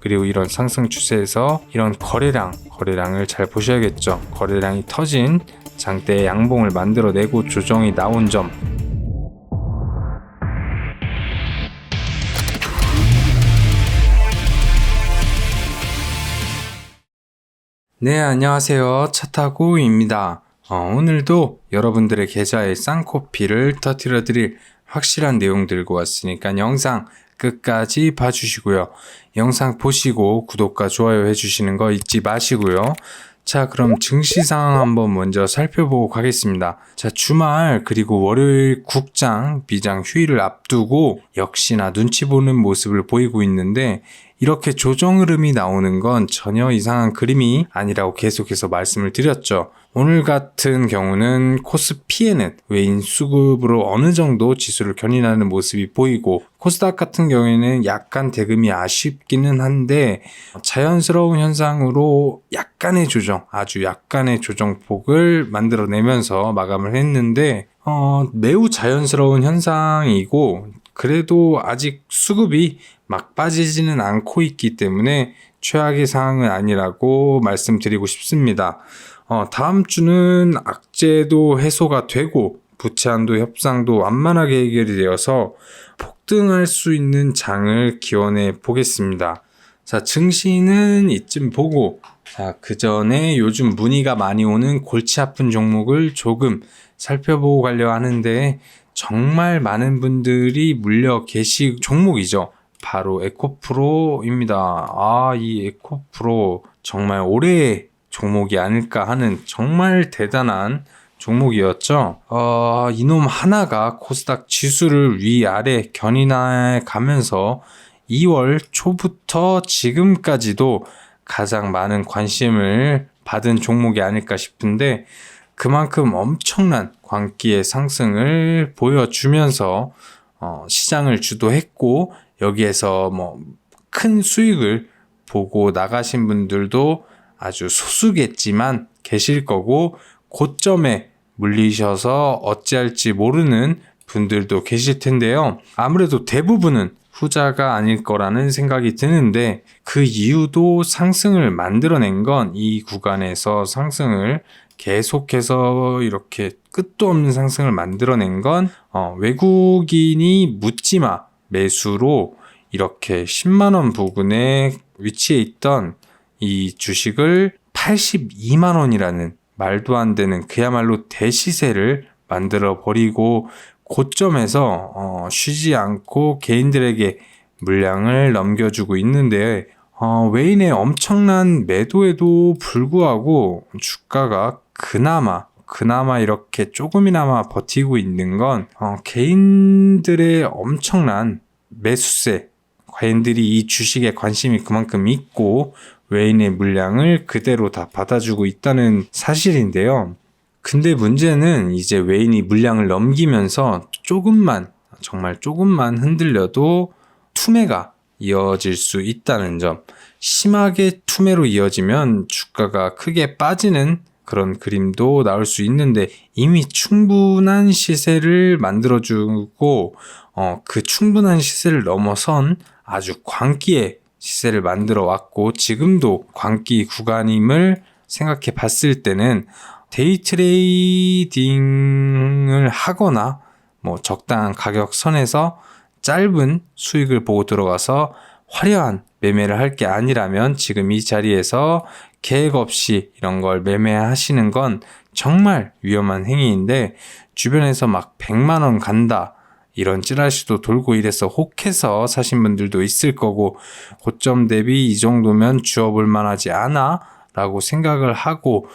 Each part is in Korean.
그리고 이런 상승 추세에서 이런 거래량을 잘 보셔야겠죠. 거래량이 터진 장대의 양봉을 만들어내고 조정이 나온 점, 네, 안녕하세요. 차타구입니다. 오늘도 여러분들의 계좌에 쌍코피를 터뜨려 드릴 확실한 내용 들고 왔으니까 영상 끝까지 봐주시고요. 영상 보시고 구독과 좋아요 해주시는 거 잊지 마시고요. 자, 그럼 증시 상황 한번 먼저 살펴보고 가겠습니다. 자, 주말 그리고 월요일 국장, 비장 휴일을 앞두고 역시나 눈치 보는 모습을 보이고 있는데, 이렇게 조정 흐름이 나오는 건 전혀 이상한 그림이 아니라고 계속해서 말씀을 드렸죠. 오늘 같은 경우는 코스피에는 외인 수급으로 어느 정도 지수를 견인하는 모습이 보이고, 코스닥 같은 경우에는 약간 대금이 아쉽기는 한데 자연스러운 현상으로 약간의 조정, 아주 약간의 조정폭을 만들어내면서 마감을 했는데 매우 자연스러운 현상이고, 그래도 아직 수급이 막 빠지지는 않고 있기 때문에 최악의 상황은 아니라고 말씀드리고 싶습니다. 다음 주는 악재도 해소가 되고 부채한도 협상도 완만하게 해결이 되어서 폭등할 수 있는 장을 기원해 보겠습니다. 자, 증시는 이쯤 보고, 자, 그 전에 요즘 문의가 많이 오는 골치 아픈 종목을 조금 살펴보고 가려 하는데, 정말 많은 분들이 물려 계시 종목이죠. 바로 에코프로입니다. 이 에코프로 정말 올해의 종목이 아닐까 하는 정말 대단한 종목이었죠. 이놈 하나가 코스닥 지수를 위아래 견인해 가면서 2월 초부터 지금까지도 가장 많은 관심을 받은 종목이 아닐까 싶은데, 그만큼 엄청난 광기의 상승을 보여주면서 시장을 주도했고, 여기에서 큰 수익을 보고 나가신 분들도 아주 소수겠지만 계실 거고, 고점에 물리셔서 어찌할지 모르는 분들도 계실 텐데요. 아무래도 대부분은 후자가 아닐 거라는 생각이 드는데, 그 이유도 상승을 만들어낸 건, 이 구간에서 상승을 계속해서 이렇게 끝도 없는 상승을 만들어낸 건 외국인이 묻지마 매수로 이렇게 10만원 부근에 위치해 있던 이 주식을 82만원이라는 말도 안 되는 그야말로 대시세를 만들어 버리고, 고점에서 쉬지 않고 개인들에게 물량을 넘겨주고 있는데, 외인의 엄청난 매도에도 불구하고 주가가 그나마 이렇게 조금이나마 버티고 있는 건 개인들의 엄청난 매수세, 개인들이 이 주식에 관심이 그만큼 있고 외인의 물량을 그대로 다 받아주고 있다는 사실인데요. 근데 문제는 이제 외인이 물량을 넘기면서 정말 조금만 흔들려도 투매가 이어질 수 있다는 점, 심하게 투매로 이어지면 주가가 크게 빠지는 그런 그림도 나올 수 있는데, 이미 충분한 시세를 만들어주고 그 충분한 시세를 넘어선 아주 광기의 시세를 만들어 왔고, 지금도 광기 구간임을 생각해 봤을 때는 데이 트레이딩을 하거나 적당한 가격 선에서 짧은 수익을 보고 들어가서 화려한 매매를 할 게 아니라면, 지금 이 자리에서 계획 없이 이런 걸 매매하시는 건 정말 위험한 행위인데, 주변에서 막 100만원 간다 이런 찌라시도 돌고 이래서 혹해서 사신 분들도 있을 거고, 고점 대비 이 정도면 주워볼 만하지 않아? 라고 생각을 하고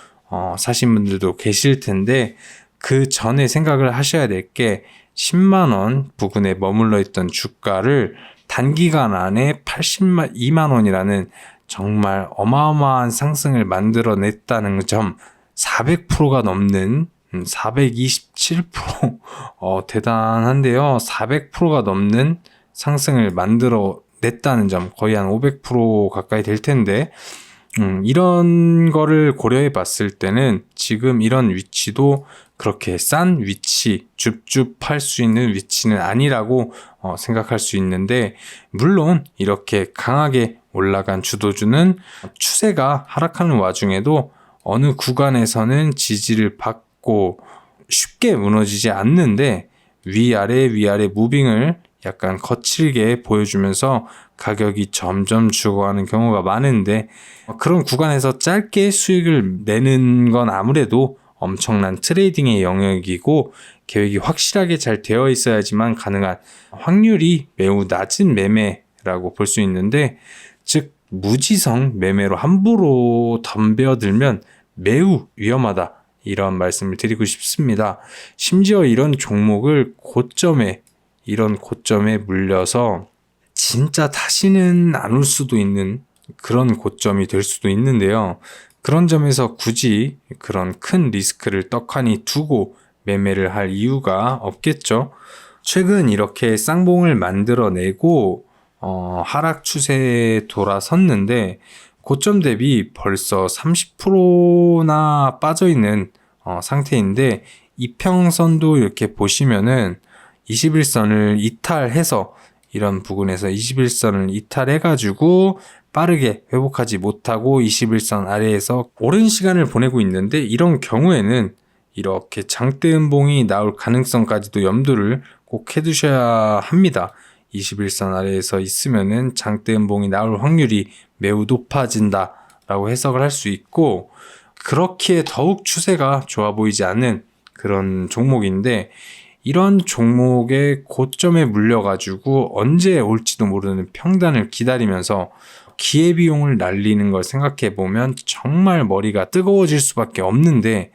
사신 분들도 계실 텐데, 그 전에 생각을 하셔야 될 게, 10만원 부근에 머물러 있던 주가를 단기간 안에 82만원이라는 정말 어마어마한 상승을 만들어냈다는 점, 400%가 넘는 427% 대단한데요. 400%가 넘는 상승을 만들어냈다는 점, 거의 한 500% 가까이 될 텐데, 이런 거를 고려해 봤을 때는 지금 이런 위치도 그렇게 싼 위치, 줍줍할 수 있는 위치는 아니라고 생각할 수 있는데, 물론 이렇게 강하게 올라간 주도주는 추세가 하락하는 와중에도 어느 구간에서는 지지를 받고 쉽게 무너지지 않는데 위아래 무빙을 약간 거칠게 보여주면서 가격이 점점 죽어가는 경우가 많은데, 그런 구간에서 짧게 수익을 내는 건 아무래도 엄청난 트레이딩의 영역이고 계획이 확실하게 잘 되어 있어야지만 가능한 확률이 매우 낮은 매매라고 볼 수 있는데, 즉 무지성 매매로 함부로 덤벼들면 매우 위험하다, 이런 말씀을 드리고 싶습니다. 심지어 이런 고점에 물려서 진짜 다시는 안 올 수도 있는 그런 고점이 될 수도 있는데요. 그런 점에서 굳이 그런 큰 리스크를 떡하니 두고 매매를 할 이유가 없겠죠. 최근 이렇게 쌍봉을 만들어내고 하락 추세에 돌아섰는데 고점 대비 벌써 30%나 빠져있는 상태인데, 이평선도 이렇게 보시면은 21선을 이탈해서, 이런 부분에서 21선을 이탈해가지고 빠르게 회복하지 못하고 21선 아래에서 오랜 시간을 보내고 있는데, 이런 경우에는 이렇게 장대음봉이 나올 가능성까지도 염두를 꼭 해두셔야 합니다. 21선 아래에서 있으면은 장대음봉이 나올 확률이 매우 높아진다 라고 해석을 할 수 있고, 그렇기에 더욱 추세가 좋아 보이지 않는 그런 종목인데, 이런 종목의 고점에 물려가지고 언제 올지도 모르는 평단을 기다리면서 기회비용을 날리는 걸 생각해 보면 정말 머리가 뜨거워질 수밖에 없는데,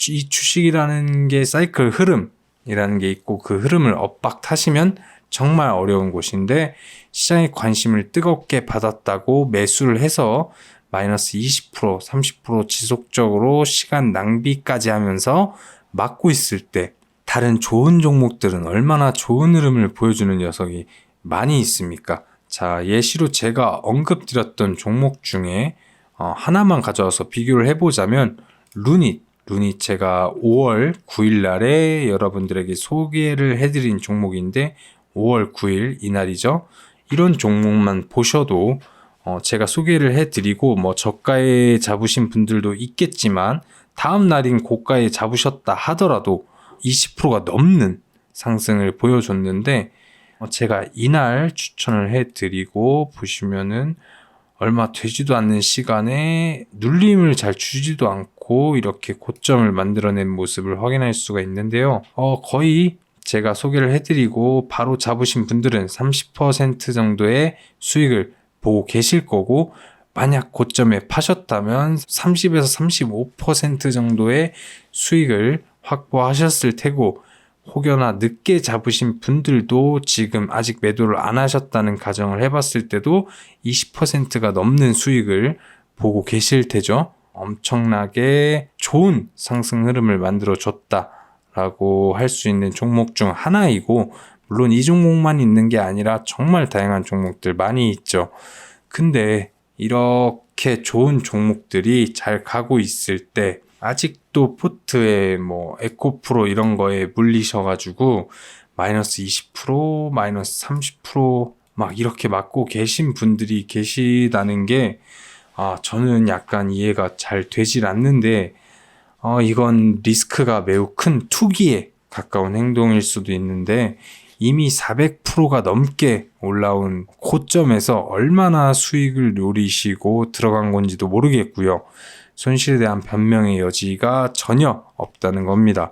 이 주식이라는 게 사이클 흐름이라는 게 있고, 그 흐름을 엇박 타시면 정말 어려운 곳인데, 시장의 관심을 뜨겁게 받았다고 매수를 해서 마이너스 20%, 30% 지속적으로 시간 낭비까지 하면서 막고 있을 때, 다른 좋은 종목들은 얼마나 좋은 흐름을 보여주는 녀석이 많이 있습니까? 자, 예시로 제가 언급드렸던 종목 중에 하나만 가져와서 비교를 해보자면 루닛 제가 5월 9일 날에 여러분들에게 소개를 해드린 종목인데, 5월 9일 이날이죠. 이런 종목만 보셔도 제가 소개를 해드리고 저가에 잡으신 분들도 있겠지만 다음 날인 고가에 잡으셨다 하더라도 20%가 넘는 상승을 보여줬는데, 제가 이날 추천을 해드리고 보시면은 얼마 되지도 않는 시간에 눌림을 잘 주지도 않고 이렇게 고점을 만들어낸 모습을 확인할 수가 있는데요. 거의 제가 소개를 해드리고 바로 잡으신 분들은 30% 정도의 수익을 보고 계실 거고, 만약 고점에 파셨다면 30에서 35% 정도의 수익을 확보하셨을 테고, 혹여나 늦게 잡으신 분들도 지금 아직 매도를 안 하셨다는 가정을 해봤을 때도 20%가 넘는 수익을 보고 계실 테죠. 엄청나게 좋은 상승 흐름을 만들어 줬다라고 할 수 있는 종목 중 하나이고, 물론 이 종목만 있는 게 아니라 정말 다양한 종목들 많이 있죠. 근데 이렇게 좋은 종목들이 잘 가고 있을 때 아직도 포트에 에코프로 이런 거에 물리셔가지고 마이너스 20%, 마이너스 30% 막 이렇게 맞고 계신 분들이 계시다는 게 저는 약간 이해가 잘 되질 않는데, 이건 리스크가 매우 큰 투기에 가까운 행동일 수도 있는데, 이미 400%가 넘게 올라온 고점에서 얼마나 수익을 노리시고 들어간 건지도 모르겠고요. 손실에 대한 변명의 여지가 전혀 없다는 겁니다.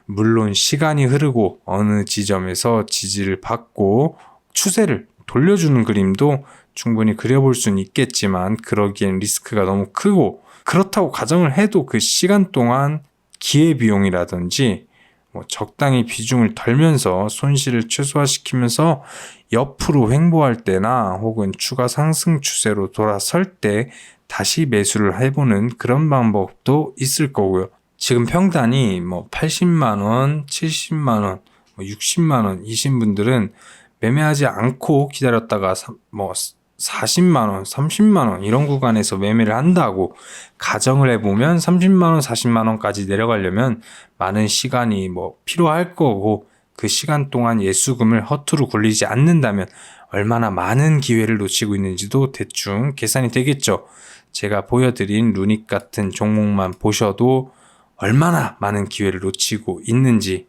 물론 시간이 흐르고 어느 지점에서 지지를 받고 추세를 돌려주는 그림도 충분히 그려볼 수는 있겠지만, 그러기엔 리스크가 너무 크고, 그렇다고 가정을 해도 그 시간 동안 기회비용이라든지 적당히 비중을 덜면서 손실을 최소화시키면서 옆으로 횡보할 때나 혹은 추가 상승 추세로 돌아설 때 다시 매수를 해보는 그런 방법도 있을 거고요. 지금 평단이 80만원, 70만원, 60만원 이신 분들은 매매하지 않고 기다렸다가 40만원, 30만원 이런 구간에서 매매를 한다고 가정을 해보면 30만원, 40만원까지 내려가려면 많은 시간이 필요할 거고, 그 시간 동안 예수금을 허투루 굴리지 않는다면 얼마나 많은 기회를 놓치고 있는지도 대충 계산이 되겠죠. 제가 보여드린 루닉 같은 종목만 보셔도 얼마나 많은 기회를 놓치고 있는지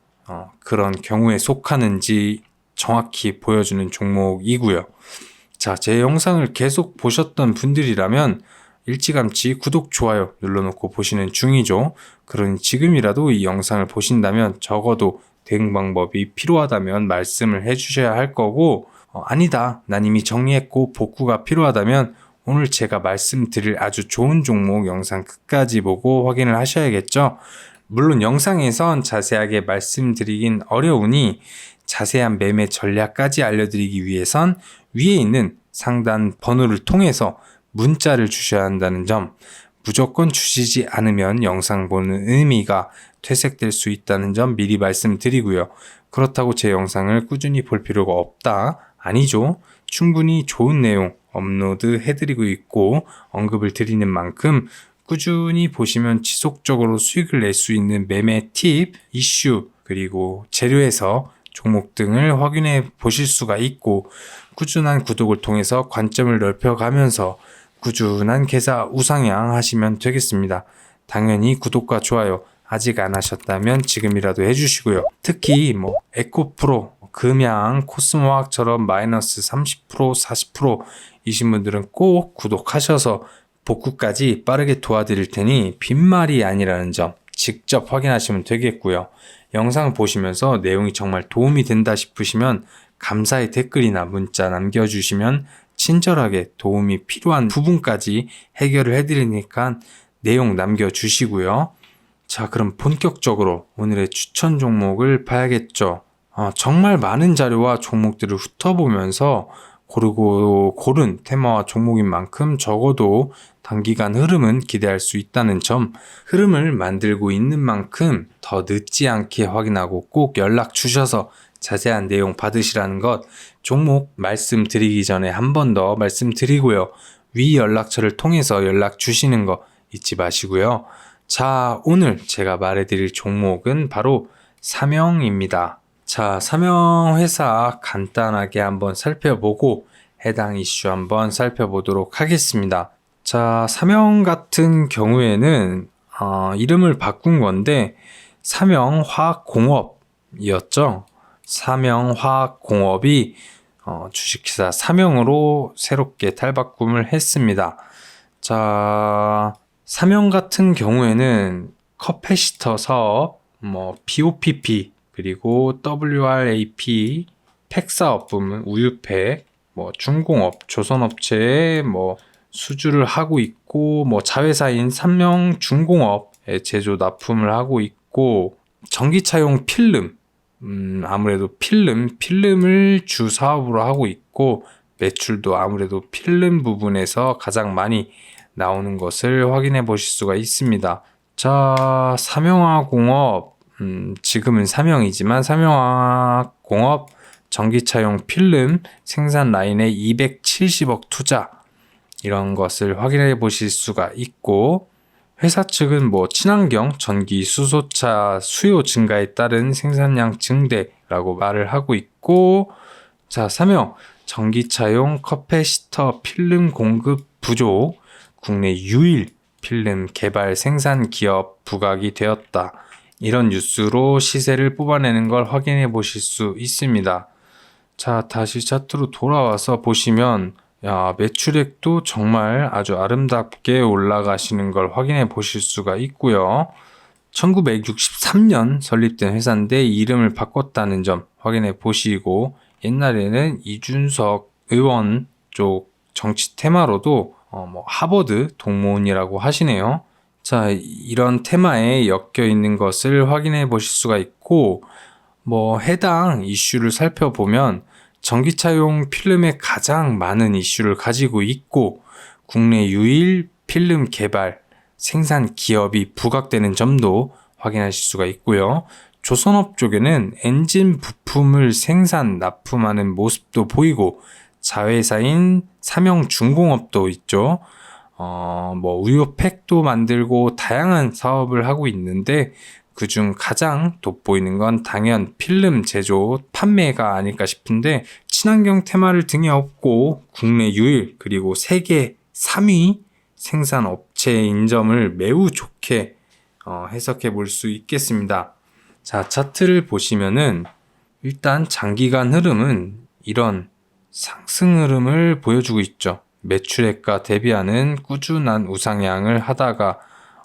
그런 경우에 속하는지 정확히 보여주는 종목이고요. 자, 제 영상을 계속 보셨던 분들이라면 일찌감치 구독, 좋아요 눌러놓고 보시는 중이죠. 그러니 지금이라도 이 영상을 보신다면 적어도 대응 방법이 필요하다면 말씀을 해주셔야 할 거고, 아니다, 난 이미 정리했고 복구가 필요하다면 오늘 제가 말씀드릴 아주 좋은 종목 영상 끝까지 보고 확인을 하셔야겠죠. 물론 영상에선 자세하게 말씀드리긴 어려우니 자세한 매매 전략까지 알려드리기 위해선 위에 있는 상단 번호를 통해서 문자를 주셔야 한다는 점, 무조건 주시지 않으면 영상 보는 의미가 퇴색될 수 있다는 점 미리 말씀드리고요. 그렇다고 제 영상을 꾸준히 볼 필요가 없다? 아니죠. 충분히 좋은 내용 업로드 해드리고 있고 언급을 드리는 만큼 꾸준히 보시면 지속적으로 수익을 낼 수 있는 매매 팁, 이슈, 그리고 재료에서 종목 등을 확인해 보실 수가 있고, 꾸준한 구독을 통해서 관점을 넓혀가면서 꾸준한 계좌 우상향 하시면 되겠습니다. 당연히 구독과 좋아요 아직 안 하셨다면 지금이라도 해주시고요. 특히 에코프로, 금양, 코스모학처럼 마이너스 30%, 40%이신 분들은 꼭 구독하셔서 복구까지 빠르게 도와드릴 테니 빈말이 아니라는 점 직접 확인하시면 되겠고요. 영상 보시면서 내용이 정말 도움이 된다 싶으시면 감사의 댓글이나 문자 남겨주시면 친절하게 도움이 필요한 부분까지 해결을 해드리니까 내용 남겨주시고요. 자, 그럼 본격적으로 오늘의 추천 종목을 봐야겠죠. 정말 많은 자료와 종목들을 훑어보면서 고른 테마와 종목인 만큼 적어도 단기간 흐름은 기대할 수 있다는 점, 흐름을 만들고 있는 만큼 더 늦지 않게 확인하고 꼭 연락 주셔서 자세한 내용 받으시라는 것, 종목 말씀드리기 전에 한 번 더 말씀드리고요. 위 연락처를 통해서 연락 주시는 거 잊지 마시고요. 자, 오늘 제가 말해드릴 종목은 바로 삼영입니다. 자, 삼영 회사 간단하게 한번 살펴보고 해당 이슈 한번 살펴보도록 하겠습니다. 자, 삼영 같은 경우에는 이름을 바꾼 건데 삼영화학공업이었죠. 삼영화학공업이 주식회사 삼영으로 새롭게 탈바꿈을 했습니다. 자, 삼영 같은 경우에는 커패시터 사업, BOPP, 그리고 WRAP, 팩 사업 부문, 우유팩, 중공업, 조선업체에 수주를 하고 있고, 자회사인 삼영중공업에 제조 납품을 하고 있고, 전기차용 필름, 아무래도 필름을 주 사업으로 하고 있고, 매출도 아무래도 필름 부분에서 가장 많이 나오는 것을 확인해 보실 수가 있습니다. 자, 삼영화공업, 지금은 삼영이지만 삼영화공업 전기차용 필름 생산 라인에 270억 투자, 이런 것을 확인해 보실 수가 있고, 회사 측은 친환경 전기 수소차 수요 증가에 따른 생산량 증대라고 말을 하고 있고, 자, 삼영 전기차용 커패시터 필름 공급 부족, 국내 유일 필름 개발 생산 기업 부각이 되었다. 이런 뉴스로 시세를 뽑아내는 걸 확인해 보실 수 있습니다. 자, 다시 차트로 돌아와서 보시면 매출액도 정말 아주 아름답게 올라가시는 걸 확인해 보실 수가 있고요. 1963년 설립된 회사인데 이름을 바꿨다는 점 확인해 보시고, 옛날에는 이준석 의원 쪽 정치 테마로도 하버드 동문이라고 하시네요. 자, 이런 테마에 엮여 있는 것을 확인해 보실 수가 있고, 해당 이슈를 살펴보면 전기차용 필름에 가장 많은 이슈를 가지고 있고, 국내 유일 필름 개발 생산 기업이 부각되는 점도 확인하실 수가 있고요. 조선업 쪽에는 엔진 부품을 생산 납품하는 모습도 보이고, 자회사인 삼영중공업도 있죠. 우유팩도 만들고 다양한 사업을 하고 있는데, 그중 가장 돋보이는 건 당연 필름 제조 판매가 아닐까 싶은데, 친환경 테마를 등에 업고 국내 유일 그리고 세계 3위 생산 업체인 점을 매우 좋게 해석해 볼 수 있겠습니다. 자, 차트를 보시면은 일단 장기간 흐름은 이런 상승 흐름을 보여주고 있죠. 매출액과 대비하는 꾸준한 우상향을 하다가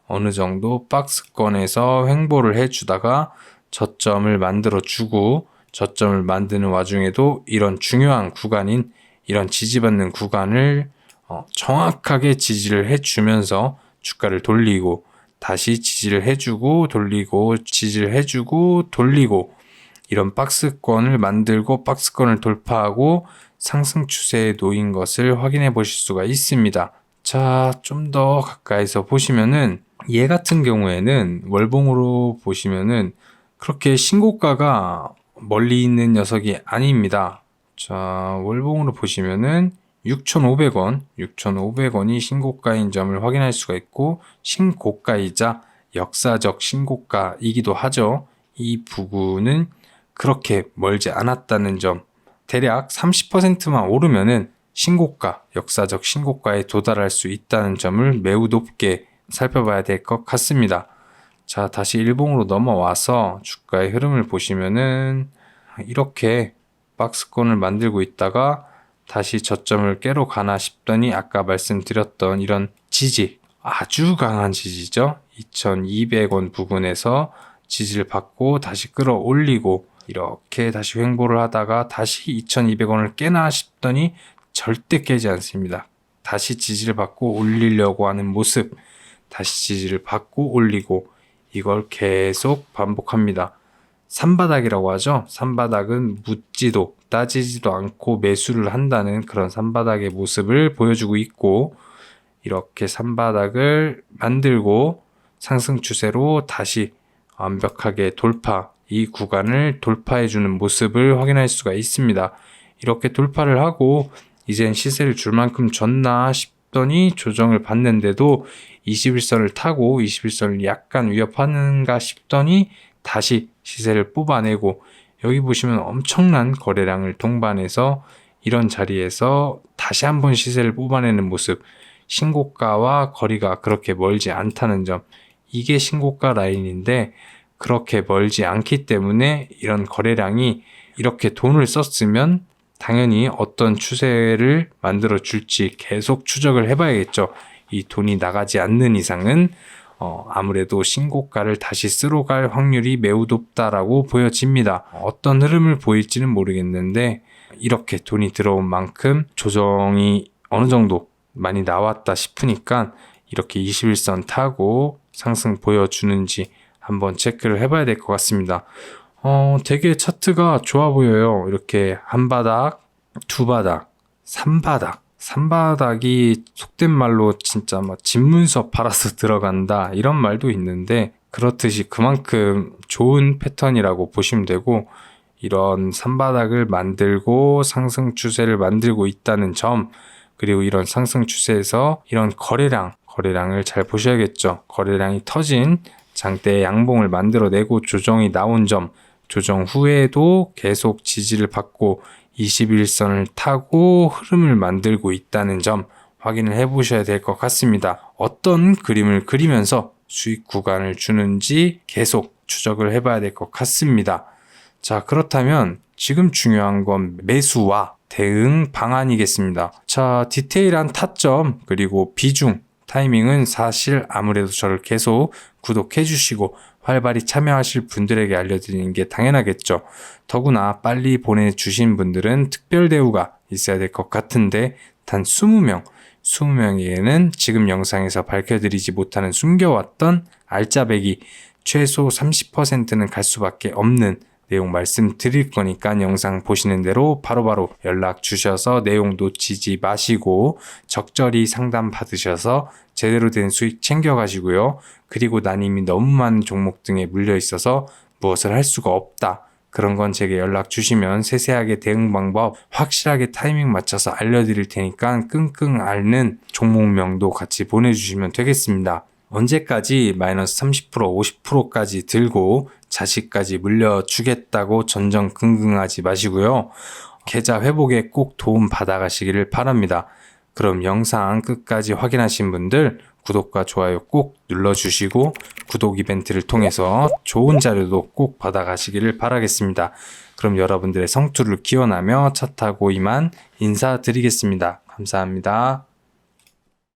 어느 정도 박스권에서 횡보를 해주다가 저점을 만들어주고, 저점을 만드는 와중에도 이런 중요한 구간인 이런 지지받는 구간을 정확하게 지지를 해주면서 주가를 돌리고, 다시 지지를 해주고 돌리고, 지지를 해주고 돌리고, 이런 박스권을 만들고 박스권을 돌파하고 상승 추세에 놓인 것을 확인해 보실 수가 있습니다. 자, 좀 더 가까이서 보시면은 얘 같은 경우에는 월봉으로 보시면은 그렇게 신고가가 멀리 있는 녀석이 아닙니다. 자, 월봉으로 보시면은 6,500원이 신고가인 점을 확인할 수가 있고, 신고가이자 역사적 신고가이기도 하죠. 이 부분은 그렇게 멀지 않았다는 점, 대략 30%만 오르면은 신고가, 역사적 신고가에 도달할 수 있다는 점을 매우 높게 살펴봐야 될 것 같습니다. 자, 다시 일봉으로 넘어와서 주가의 흐름을 보시면은 이렇게 박스권을 만들고 있다가 다시 저점을 깨러 가나 싶더니 아까 말씀드렸던 이런 지지, 아주 강한 지지죠. 2,200원 부근에서 지지를 받고 다시 끌어올리고 이렇게 다시 횡보를 하다가 다시 2,200원을 깨나 싶더니 절대 깨지 않습니다. 다시 지지를 받고 올리려고 하는 모습, 다시 지지를 받고 올리고, 이걸 계속 반복합니다. 산바닥이라고 하죠. 산바닥은 묻지도 따지지도 않고 매수를 한다는 그런 산바닥의 모습을 보여주고 있고, 이렇게 산바닥을 만들고 상승 추세로 다시 완벽하게 돌파, 이 구간을 돌파해주는 모습을 확인할 수가 있습니다. 이렇게 돌파를 하고 이젠 시세를 줄 만큼 줬나 싶더니 조정을 받는데도 21선을 타고 21선을 약간 위협하는가 싶더니 다시 시세를 뽑아내고, 여기 보시면 엄청난 거래량을 동반해서 이런 자리에서 다시 한번 시세를 뽑아내는 모습, 신고가와 거리가 그렇게 멀지 않다는 점, 이게 신고가 라인인데 그렇게 멀지 않기 때문에 이런 거래량이 이렇게 돈을 썼으면 당연히 어떤 추세를 만들어 줄지 계속 추적을 해봐야겠죠. 이 돈이 나가지 않는 이상은 아무래도 신고가를 다시 쓰러 갈 확률이 매우 높다라고 보여집니다. 어떤 흐름을 보일지는 모르겠는데 이렇게 돈이 들어온 만큼 조정이 어느 정도 많이 나왔다 싶으니까 이렇게 21선 타고 상승 보여주는지 한번 체크를 해봐야 될 것 같습니다. 되게 차트가 좋아 보여요. 이렇게 한 바닥, 두 바닥, 3바닥. 3바닥이 속된 말로 진짜 막 집문서 팔아서 들어간다 이런 말도 있는데, 그렇듯이 그만큼 좋은 패턴이라고 보시면 되고, 이런 3바닥을 만들고 상승 추세를 만들고 있다는 점, 그리고 이런 상승 추세에서 이런 거래량을 잘 보셔야겠죠. 거래량이 터진 장대의 양봉을 만들어내고 조정이 나온 점, 조정 후에도 계속 지지를 받고 21선을 타고 흐름을 만들고 있다는 점 확인을 해 보셔야 될 것 같습니다. 어떤 그림을 그리면서 수익 구간을 주는지 계속 추적을 해 봐야 될 것 같습니다. 자, 그렇다면 지금 중요한 건 매수와 대응 방안이겠습니다. 자, 디테일한 타점 그리고 비중, 타이밍은 사실 아무래도 저를 계속 구독해 주시고 활발히 참여하실 분들에게 알려드리는 게 당연하겠죠. 더구나 빨리 보내주신 분들은 특별 대우가 있어야 될 것 같은데, 단 20명에게는 지금 영상에서 밝혀드리지 못하는 숨겨왔던 알짜배기 최소 30%는 갈 수밖에 없는 내용 말씀드릴 거니까 영상 보시는 대로 바로바로 연락 주셔서 내용 놓치지 마시고 적절히 상담 받으셔서 제대로 된 수익 챙겨가시고요. 그리고 난 이미 너무 많은 종목 등에 물려 있어서 무엇을 할 수가 없다. 그런 건 제게 연락 주시면 세세하게 대응 방법 확실하게 타이밍 맞춰서 알려드릴 테니까 끙끙 앓는 종목명도 같이 보내주시면 되겠습니다. 언제까지 마이너스 30%, 50%까지 들고 자식까지 물려주겠다고 전전긍긍하지 마시고요. 계좌 회복에 꼭 도움 받아가시기를 바랍니다. 그럼 영상 끝까지 확인하신 분들 구독과 좋아요 꼭 눌러주시고 구독 이벤트를 통해서 좋은 자료도 꼭 받아가시기를 바라겠습니다. 그럼 여러분들의 성투를 기원하며 차 타고 이만 인사드리겠습니다. 감사합니다.